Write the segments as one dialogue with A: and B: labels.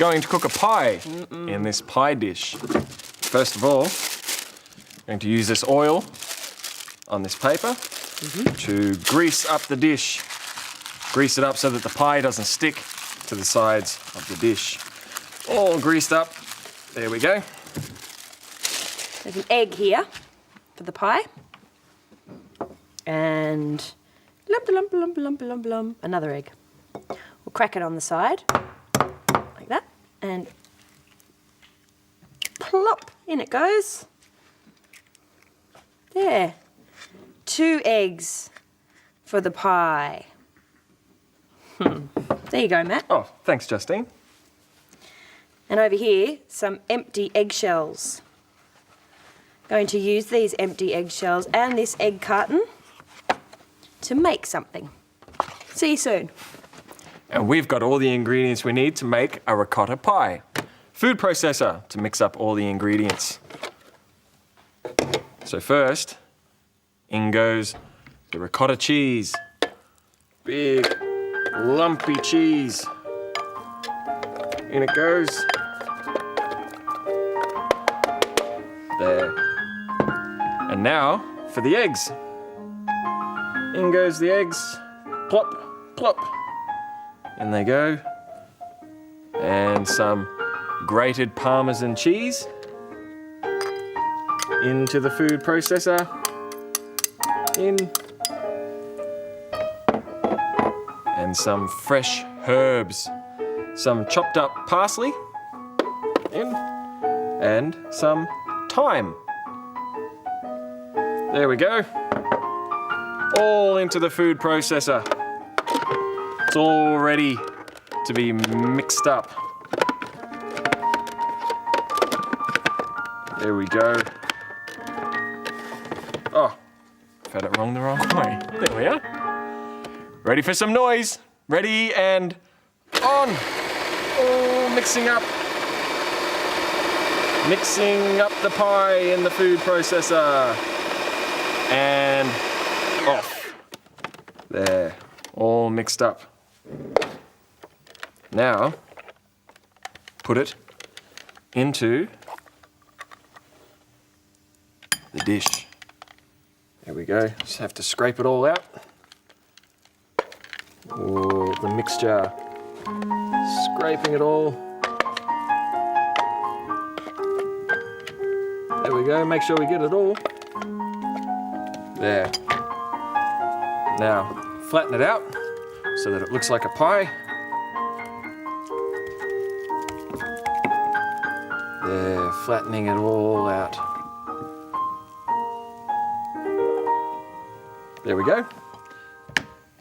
A: going to cook a pie in this pie dish. First of all, I'm going to use this oil on this paper to grease up the dish. Grease it up so that the pie doesn't stick to the sides of the dish. All greased up. There we go.
B: There's an egg here for the pie. And lump, another egg. We'll crack it on the side, like that, and plop, in it goes. There. 2 eggs for the pie. There you go, Matt.
A: Oh, thanks, Justine.
B: And over here, some empty eggshells. Going to use these empty eggshells and this egg carton to make something. See you soon.
A: And we've got all the ingredients we need to make a ricotta pie. Food processor to mix up all the ingredients. So first, in goes the ricotta cheese. Big, lumpy cheese. In it goes. There. And now for the eggs. In goes the eggs. Plop, plop. In they go. And some grated Parmesan cheese. Into the food processor. In. And some fresh herbs. Some chopped up parsley. In. And some thyme. There we go. All into the food processor. It's all ready to be mixed up. There we go. Oh, I've had it wrong the wrong way. There we are. Ready for some noise. Ready and on. Oh, mixing up. Mixing up the pie in the food processor. And off. There, all mixed up. Now, put it into the dish. There we go. Just have to scrape it all out. Oh, the mixture. Scraping it all. There we go. Make sure we get it all. There. Now, flatten it out so that it looks like a pie. There, flattening it all out. There we go.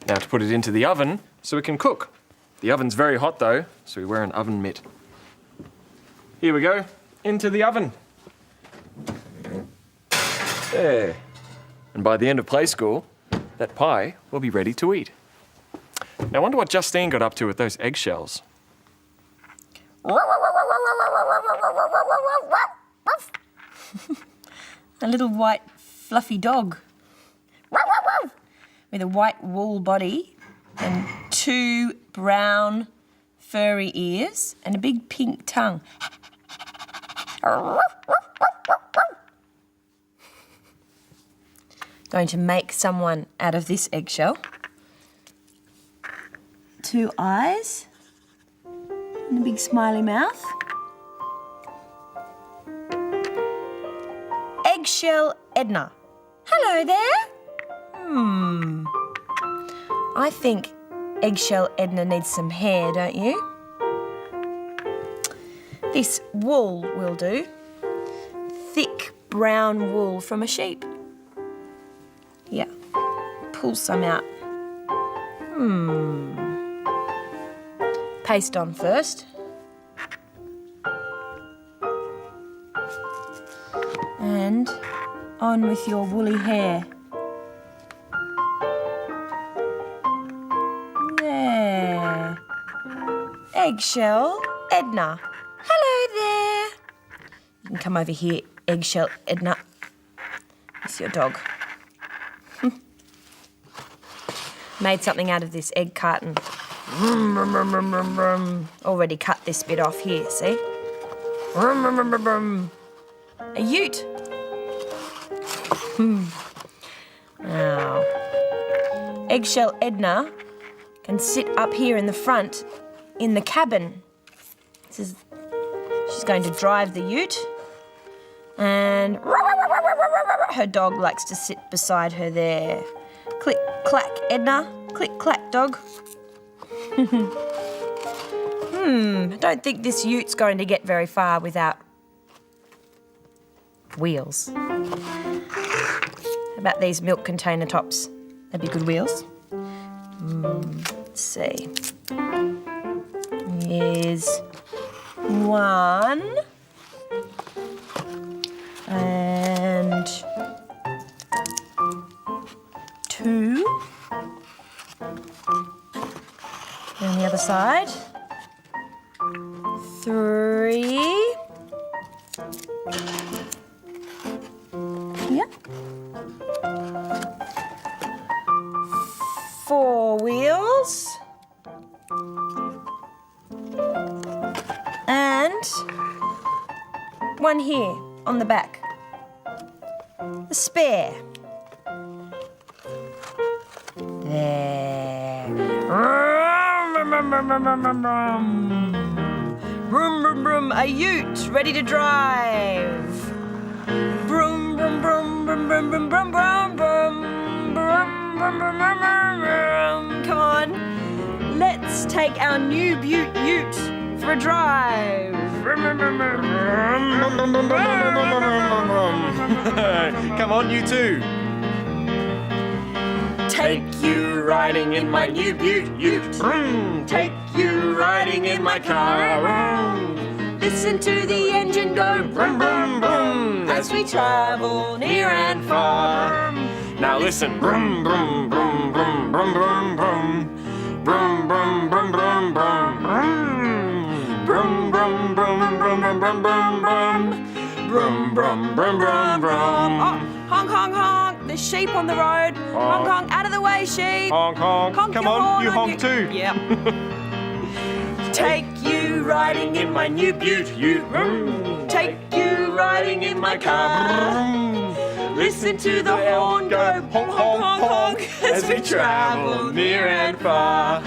A: Now to put it into the oven so it can cook. The oven's very hot though, so we wear an oven mitt. Here we go, into the oven. There. And by the end of play school, that pie will be ready to eat. Now I wonder what Justine got up to with those eggshells.
B: A little white fluffy dog with a white wool body and 2 brown furry ears and a big pink tongue. Going to make someone out of this eggshell. 2 eyes and a big smiley mouth. Eggshell Edna. Hello there. I think Eggshell Edna needs some hair, don't you? This wool will do. Thick brown wool from a sheep. Yeah, pull some out. Paste on first. And on with your woolly hair. There. Eggshell Edna. Hello there. You can come over here, Eggshell Edna. It's your dog. Made something out of this egg carton Already cut this bit off here, see? A ute. Now, Eggshell Edna can sit up here in the front in the cabin. She's going to drive the ute, and her dog likes to sit beside her there. Click, clack, Edna. Click, clack, dog. I don't think this ute's going to get very far without wheels. How about these milk container tops? That'd be good wheels. Let's see. Here's one. And two. And the other side. 3. Yeah. 4 wheels. And one here on the back. A spare. There. Vroom, vroom, vroom, a ute ready to drive. Vroom, vroom, vroom, vroom, vroom, vroom, vroom, vroom, vroom, vroom, vroom, vroom, vroom. Come on, let's take our new ute for a drive.
A: Come on, you too.
B: Take you riding in my new ute. Take you riding in my car. Listen to the engine go vroom, vroom, vroom as we travel near and far.
A: Now listen. Vroom, vroom, vroom, vroom, vroom, vroom, vroom. Vroom, vroom, vroom, vroom, vroom, vroom. Vroom, vroom, vroom, vroom, vroom, vroom, vroom, vroom. Vroom, vroom, vroom, vroom, vroom.
B: Oh, honk, honk, honk. There's sheep on the road. Honk, honk. Out of the way, sheep.
A: Honk, honk.
B: Honk
A: Come
B: your
A: on,
B: horn
A: you honk too.
B: Yep. Take you riding in my new ute. Take you riding in my car. Listen to the horn go honk, honk, honk, honk as we travel near and far.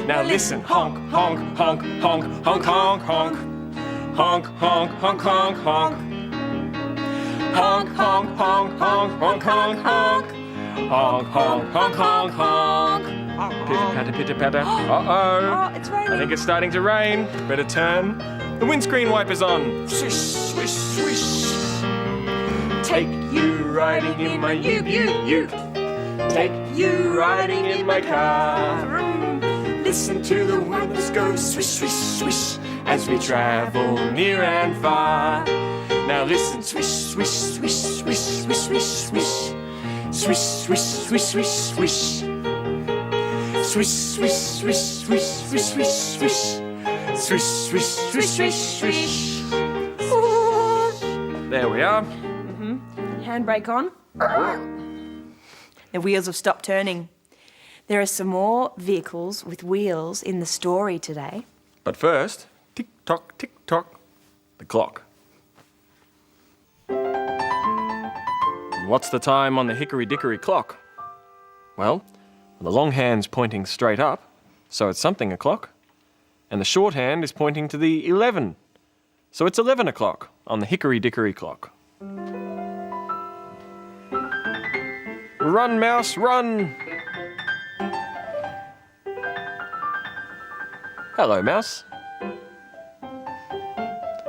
A: Now listen. Honk, honk, honk, honk, honk, honk, honk. Honk, honk, honk, honk, honk. Honk, honk, honk, honk, honk, honk, honk. Honk, honk, honk, honk, honk. Pitter patter, pitter patter. Uh-oh.
B: Oh, it's raining.
A: I think it's starting to rain. Better turn the windscreen wipers on. Swish, swish, swish.
B: Take you riding in my new ute. Take you riding in my car. Listen to the wipers go swish, swish, swish as we travel near and far.
A: Now listen.
B: Swish, swish, swish, swish, swish, swish, swish. Swish, swish, swish, swish, swish. Swish, swish, swish, swish, swish, swish, swish. Swish, swish, swish, swish, swish.
A: There we are.
B: Handbrake on. The wheels have stopped turning. There are some more vehicles with wheels in the story today.
A: But first, tick-tock, tick-tock, the clock. What's the time on the hickory-dickory clock? Well, the long hand's pointing straight up, so it's something o'clock. And the short hand is pointing to the 11, so it's 11 o'clock on the hickory-dickory clock. Run, mouse, run! Hello, mouse.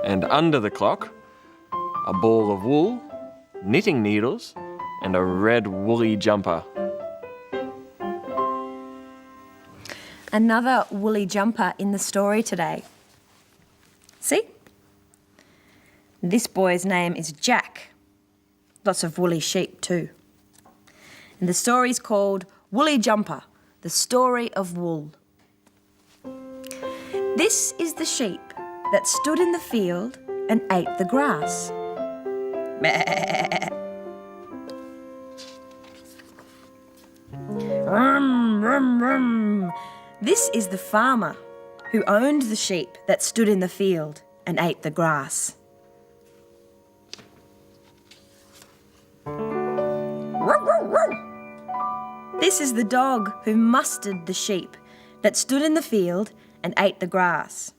A: And under the clock, a ball of wool, knitting needles, and a red woolly jumper.
B: Another woolly jumper in the story today. See? This boy's name is Jack. Lots of woolly sheep too. And the story's called Woolly Jumper, the story of wool. This is the sheep that stood in the field and ate the grass. Rum, rum, rum. This is the farmer who owned the sheep that stood in the field and ate the grass. This is the dog who mustered the sheep that stood in the field and ate the grass.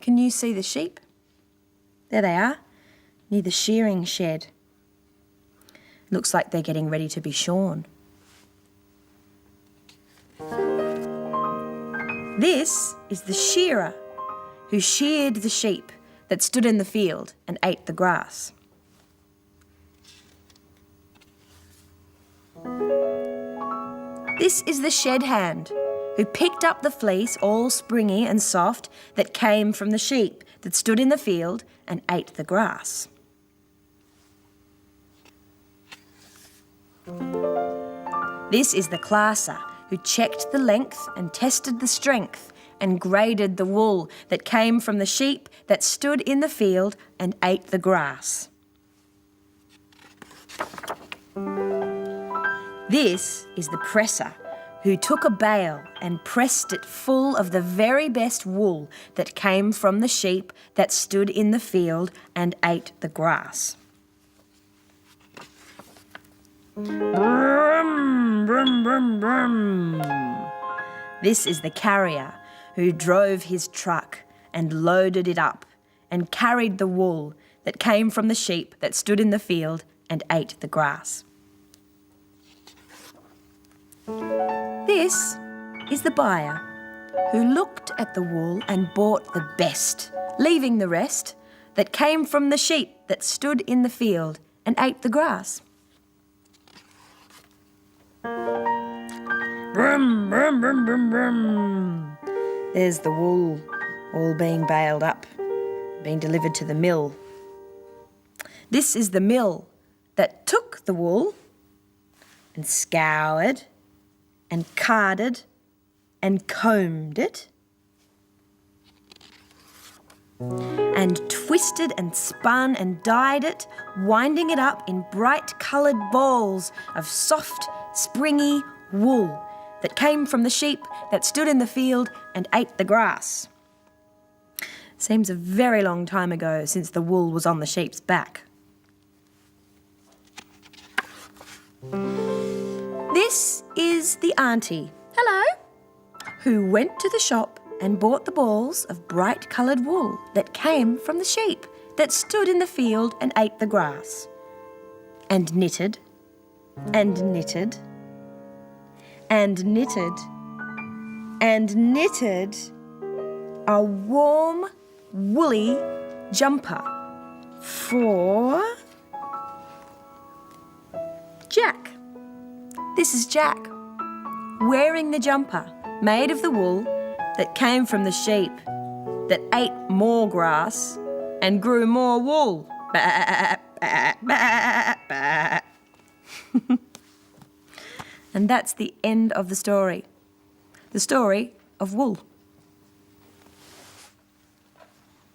B: Can you see the sheep? There they are, near the shearing shed. Looks like they're getting ready to be shorn. This is the shearer who sheared the sheep that stood in the field and ate the grass. This is the shed hand who picked up the fleece all springy and soft that came from the sheep that stood in the field and ate the grass. This is the classer who checked the length and tested the strength and graded the wool that came from the sheep that stood in the field and ate the grass. This is the presser who took a bale and pressed it full of the very best wool that came from the sheep that stood in the field and ate the grass. Brum, brum, brum, brum. This is the carrier who drove his truck and loaded it up and carried the wool that came from the sheep that stood in the field and ate the grass. This is the buyer who looked at the wool and bought the best, leaving the rest that came from the sheep that stood in the field and ate the grass. Brum, brum, brum, brum, brum. There's the wool all being baled up, being delivered to the mill. This is the mill that took the wool and scoured and carded and combed it and twisted and spun and dyed it, winding it up in bright coloured balls of soft, springy wool that came from the sheep that stood in the field and ate the grass. Seems a very long time ago since the wool was on the sheep's back. This is the auntie, hello, who went to the shop and bought the balls of bright coloured wool that came from the sheep that stood in the field and ate the grass, and knitted, and knitted, and knitted, and knitted a warm, woolly jumper for Jack. This is Jack, wearing the jumper made of the wool that came from the sheep that ate more grass and grew more wool. Bah, bah, bah, bah. And that's the end of the story of wool.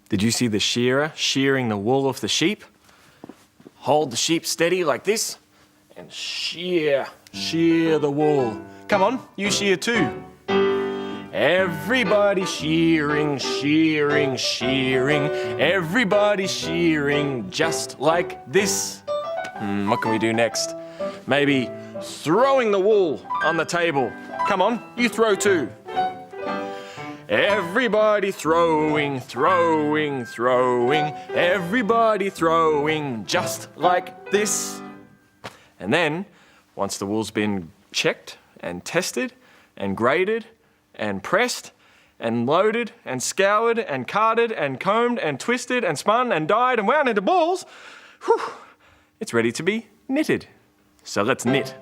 A: Did you see the shearer shearing the wool off the sheep? Hold the sheep steady like this and shear the wool. Come on, you shear too. Everybody shearing, shearing, shearing. Everybody shearing just like this. What can we do next? Maybe throwing the wool on the table. Come on, you throw too. Everybody throwing, throwing, throwing. Everybody throwing just like this. And then, once the wool's been checked and tested and graded and pressed and loaded and scoured and carded and combed and twisted and spun and dyed and wound into balls, it's ready to be knitted. So let's knit.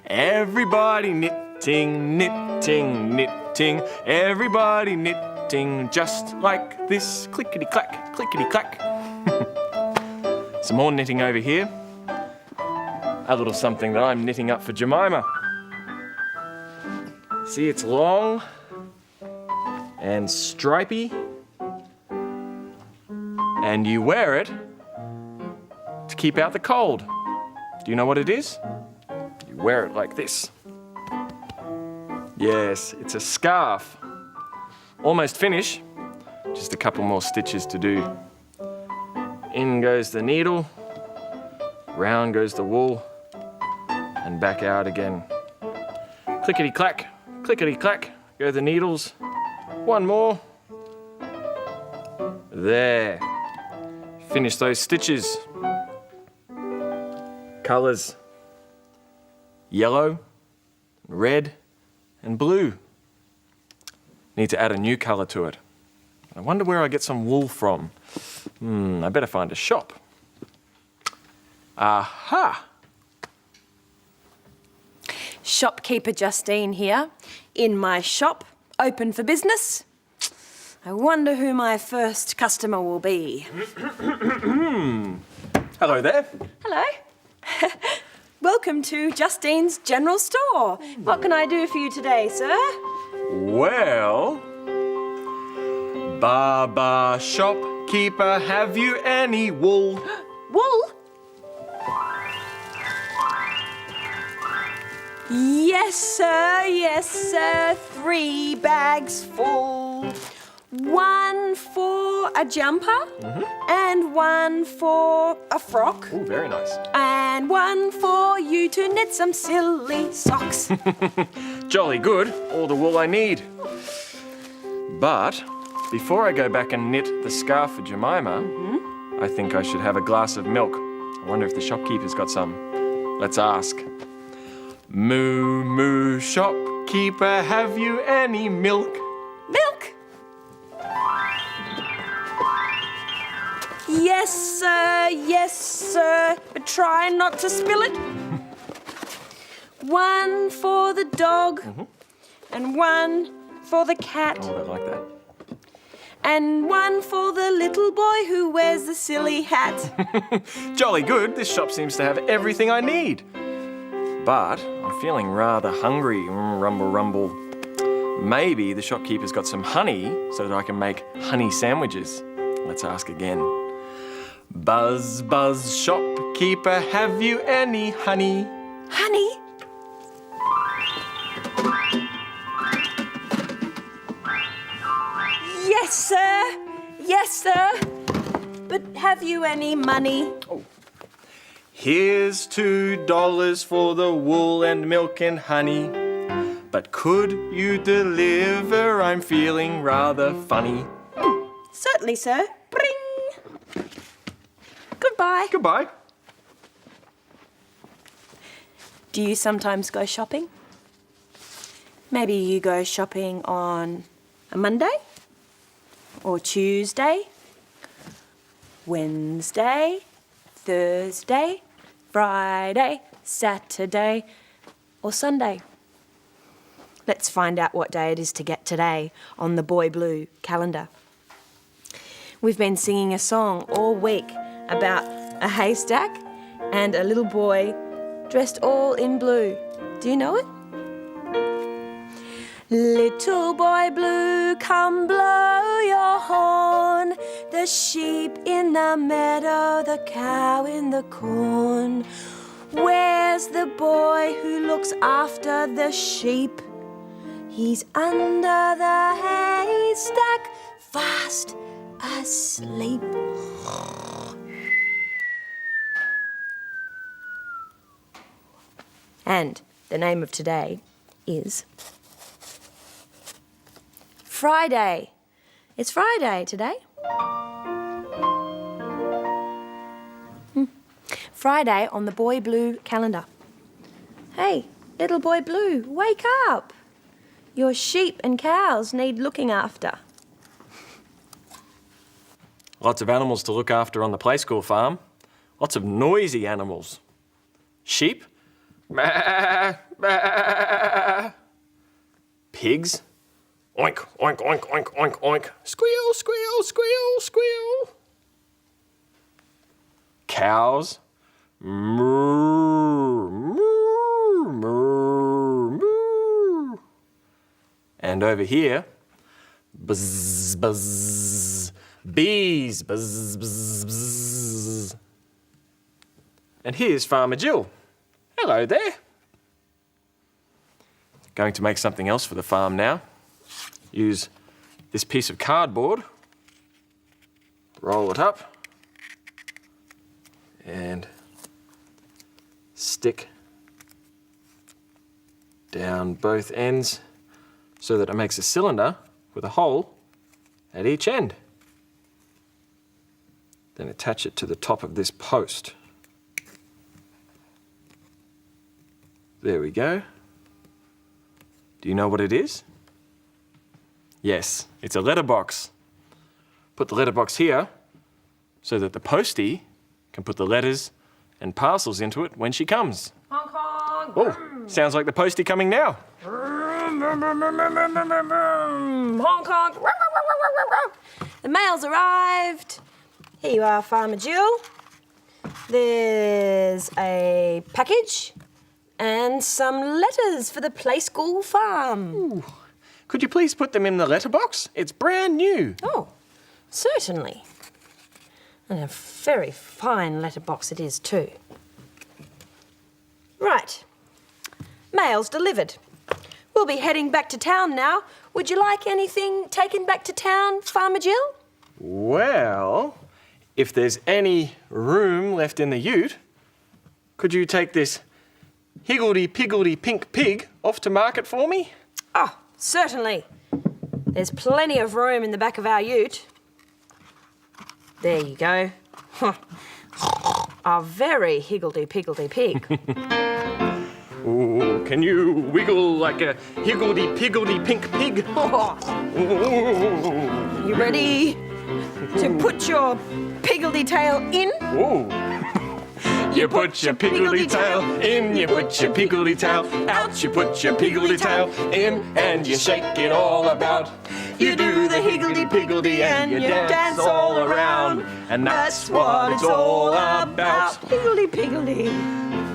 A: Everybody knitting, knitting, knitting. Everybody knitting just like this. Clickety-clack, clickety-clack. Some more knitting over here. A little something that I'm knitting up for Jemima. See, it's long and stripy, and you wear it to keep out the cold. Do you know what it is? You wear it like this. Yes, it's a scarf. Almost finished. Just a couple more stitches to do. In goes the needle, round goes the wool, and back out again. Clickety-clack, clickety-clack, go the needles. One more. There. Finish those stitches. Colours: yellow, red, and blue. Need to add a new colour to it. I wonder where I get some wool from. I better find a shop. Aha!
B: Shopkeeper Justine here, in my shop, open for business. I wonder who my first customer will be.
A: Hello there.
B: Hello. Welcome to Justine's General Store. What can I do for you today, sir?
A: Well, Baba shopkeeper, have you any wool?
B: Wool? Yes, sir. Yes, sir. 3 bags full. 1 for a jumper, and 1 for a frock,
A: Oh, very nice.
B: and 1 for you to knit some silly socks.
A: Jolly good, all the wool I need. But before I go back and knit the scarf for Jemima, I think I should have a glass of milk. I wonder if the shopkeeper's got some. Let's ask. Moo moo shopkeeper, have you any milk?
B: Milk? Yes, sir. Yes, sir. But try not to spill it. 1 for the dog, and 1 for the cat,
A: Oh, I like that.
B: and 1 for the little boy who wears the silly hat.
A: Jolly good, this shop seems to have everything I need. But I'm feeling rather hungry. Rumble, rumble. Maybe the shopkeeper's got some honey so that I can make honey sandwiches. Let's ask again. Buzz, buzz, shopkeeper, have you any honey?
B: Honey? Yes, sir. Yes, sir. But have you any money?
A: Here's $2 for the wool and milk and honey. But could you deliver? I'm feeling rather funny.
B: Certainly, sir. Bring. Goodbye.
A: Goodbye.
B: Do you sometimes go shopping? Maybe you go shopping on a Monday, or Tuesday, Wednesday, Thursday, Friday, Saturday, or Sunday. Let's find out what day it is to get today on the Boy Blue calendar. We've been singing a song all week about a haystack and a little boy dressed all in blue. Do you know it? Little boy blue, come blow your horn. The sheep in the meadow, the cow in the corn. Where's the boy who looks after the sheep? He's under the haystack, fast asleep. And the name of today is Friday. It's Friday today. Friday on the Boy Blue calendar. Hey, little boy blue, wake up. Your sheep and cows need looking after.
A: Lots of animals to look after on the play school farm. Lots of noisy animals. Sheep. Bah, bah. Pigs. Oink, oink, oink, oink, oink, oink. Squeal, squeal, squeal, squeal. Cows. Moo, moo, moo, moo. And over here, buzz, buzz. Bees. Buzz, buzz, buzz. And here's Farmer Jill. Hello there. Going to make something else for the farm now. Use this piece of cardboard, roll it up, and stick down both ends so that it makes a cylinder with a hole at each end. Then attach it to the top of this post. There we go. Do you know what it is? Yes, it's a letterbox. Put the letterbox here so that the postie can put the letters and parcels into it when she comes.
B: Honk, honk.
A: Oh, sounds like the postie coming now.
B: Honk, honk. The mail's arrived. Here you are, Farmer Jill. There's a package and some letters for the Play School Farm.
A: Ooh. Could you please put them in the letterbox? It's brand new.
B: Oh, certainly. And a very fine letterbox it is too. Right. Mail's delivered. We'll be heading back to town now. Would you like anything taken back to town, Farmer Jill?
A: Well, if there's any room left in the ute, could you take this higgledy-piggledy pink pig off to market for me?
B: Oh, certainly. There's plenty of room in the back of our ute. There you go. A very higgledy-piggledy pig.
A: Ooh, can you wiggle like a higgledy-piggledy pink pig?
B: You ready to put your piggledy tail in?
A: Ooh. You put your piggledy tail in, you put your piggledy tail out, you put your piggledy tail in, and you shake it all about. You do the higgledy-piggledy and you dance all around, and that's what it's all about.
B: Higgledy-piggledy.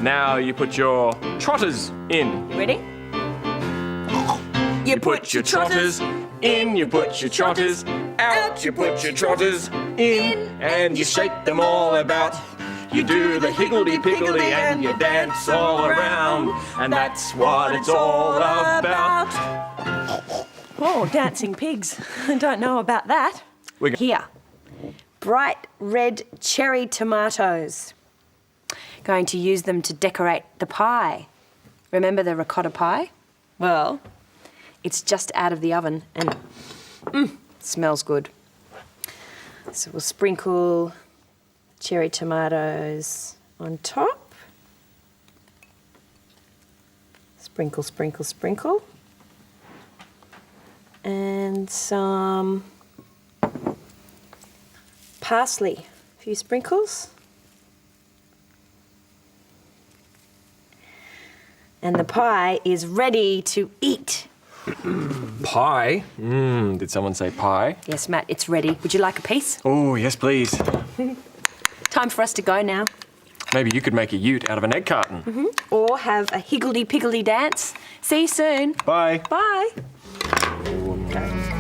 A: Now you put your trotters in.
B: Ready?
A: You put your trotters in, you put your trotters out, you put your trotters in, and you shake them all about. You do the higgledy-piggledy and you dance all around, and that's what it's all about.
B: Oh, dancing pigs. I don't know about that. Here, bright red cherry tomatoes. Going to use them to decorate the pie. Remember the ricotta pie? Well, it's just out of the oven and smells good. So we'll sprinkle cherry tomatoes on top. Sprinkle, sprinkle, sprinkle. And some parsley, a few sprinkles. And the pie is ready to eat.
A: Pie? Did someone say pie?
B: Yes, Matt, it's ready. Would you like a piece?
A: Oh, yes, please.
B: Time for us to go now.
A: Maybe you could make a ute out of an egg carton.
B: Or have a higgledy-piggledy dance. See you soon.
A: Bye.
B: Bye.
A: Okay.